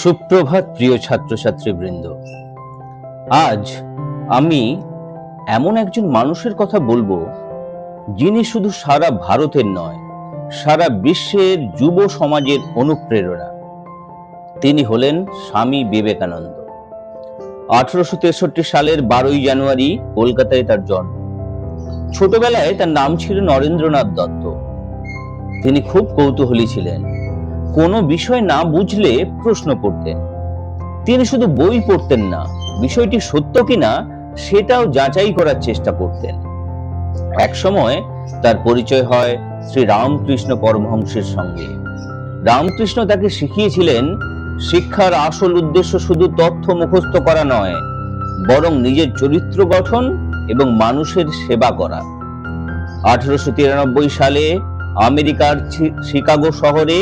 সুপ্রভাত প্রিয় ছাত্রছাত্রীবৃন্দ। আজ আমি এমন একজন মানুষের কথা বলবো যিনি শুধু সারা ভারতের নয়, সারা বিশ্বের যুব সমাজের অনুপ্রেরণা। তিনি হলেন স্বামী বিবেকানন্দ। 1863 সালের 12ই জানুয়ারি কলকাতায় তার জন্ম। ছোটবেলায় তার নাম ছিল নরেন্দ্রনাথ দত্ত। তিনি খুব কৌতূহলী ছিলেন। কোনো বিষয় না বুঝলে প্রশ্ন করতেন। তিনি শুধু বই পড়তেন না, বিষয়টি সত্য কিনা সেটাও যাচাই করার চেষ্টা করতেন। এক সময় তার পরিচয় হয় শ্রী রামকৃষ্ণ পরমহংসের সঙ্গে। রামকৃষ্ণ তাকে শিখিয়েছিলেন শিক্ষার আসল উদ্দেশ্য শুধু তথ্য মুখস্থ করা নয়, বরং নিজের চরিত্র গঠন এবং মানুষের সেবা করা। 1893 সালে আমেরিকার শিকাগো শহরে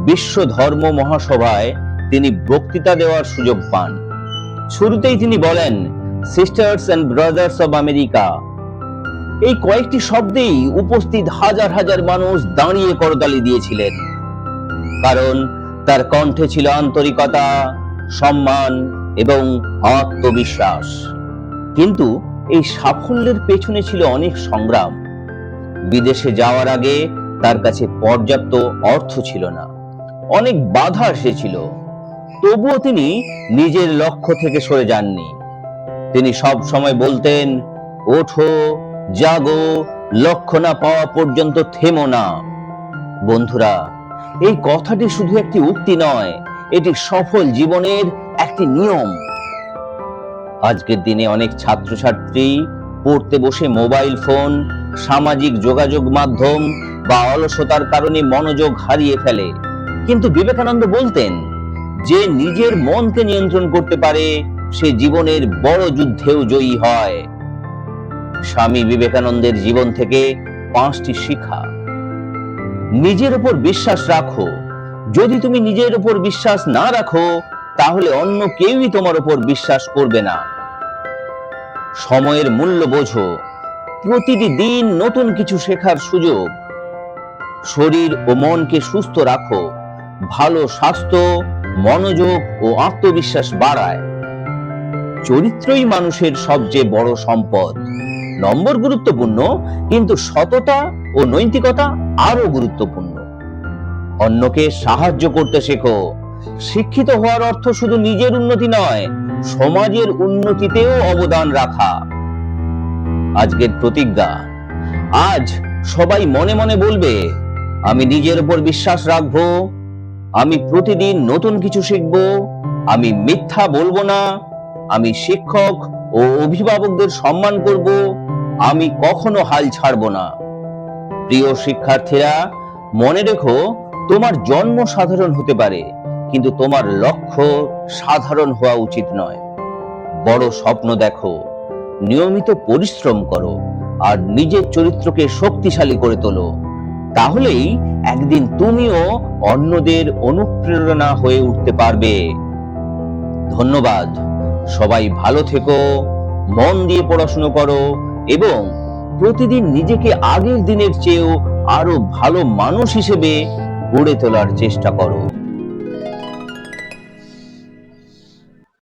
বিশ্ব ধর্ম মহাসভায় তিনি বক্তৃতা দেওয়ার সুযোগ পান। শুরুতেই তিনি বলেন, sisters and brothers of America. এই কয়েকটি শব্দেই উপস্থিত হাজার হাজার মানুষ দাঁড়িয়ে করতালি দিয়েছিলেন, কারণ তার কণ্ঠে ছিল আন্তরিকতা, সম্মান এবং আত্মবিশ্বাস। কিন্তু এই সাফল্যের পেছনে ছিল অনেক সংগ্রাম। বিদেশে যাওয়ার আগে তার কাছে পর্যাপ্ত অর্থ ছিল না, অনেক বাধা এসেছিল। তবুও তিনি নিজের লক্ষ্য থেকে সরে যাননি। তিনি সব সময় বলতেন, ওঠো, জাগো, লক্ষ্য না পাওয়া পর্যন্ত থেমো না। বন্ধুরা, এই কথাটি শুধু একটি উক্তি নয়, এটি সফল জীবনের একটি নিয়ম। আজকের দিনে অনেক ছাত্রছাত্রী পড়তে বসে মোবাইল ফোন, সামাজিক যোগাযোগ মাধ্যম বা অলসতার কারণে মনোযোগ হারিয়ে ফেলে। কিন্তু বিবেকানন্দ বলতেন, যে নিজের মনকে নিয়ন্ত্রণ করতে পারে সে জীবনের বড় যুদ্ধেও জয়ী হয়। স্বামী বিবেকানন্দের জীবন থেকে 5টি শিক্ষা। নিজের উপর বিশ্বাস রাখো। যদি তুমি নিজের উপর বিশ্বাস না রাখো, তাহলে অন্য কেউই তোমার উপর বিশ্বাস করবে না। সময়ের মূল্য বোঝো। প্রতিটি দিন নতুন কিছু শেখার সুযোগ। শরীর ও মনকে সুস্থ রাখো। ভালো স্বাস্থ্য, মনোযোগ ও আত্মবিশ্বাস বাড়ায়। চরিত্রই মানুষের সবচেয়ে বড় সম্পদ। নম্বর গুরুত্বপূর্ণ, কিন্তু সততা ও নৈতিকতা আরো গুরুত্বপূর্ণ। অন্যকে সাহায্য করতে শেখো। শিক্ষিত হওয়ার অর্থ শুধু নিজের উন্নতি নয়, সমাজের উন্নতিতেও অবদান রাখা। আজকের প্রতিজ্ঞা। আজ সবাই মনে মনে বলবে, আমি নিজের উপর বিশ্বাস রাখবো, আমি প্রতিদিন নতুন কিছু শিখব, আমি মিথ্যা বলবো না, আমি শিক্ষক ও অভিভাবকদের সম্মান করব, আমি কখনো হাল ছাড়বো না। প্রিয় শিক্ষার্থীরা, মনে রেখো, তোমার জন্ম সাধারণ হতে পারে, কিন্তু তোমার লক্ষ্য সাধারণ হওয়া উচিত নয়। বড় স্বপ্ন দেখো, নিয়মিত পরিশ্রম করো আর নিজের চরিত্রকে শক্তিশালী করে তোলো। তাহলেই একদিন তুমিও অন্যদের অনুপ্রেরণা হয়ে উঠতে পারবে। ধন্যবাদ। সবাই ভালো থেকো, মন দিয়ে পড়াশোনা করো এবং প্রতিদিন নিজেকে আগের দিনের চেয়েও আরো ভালো মানুষ হিসেবে গড়ে তোলার চেষ্টা করো।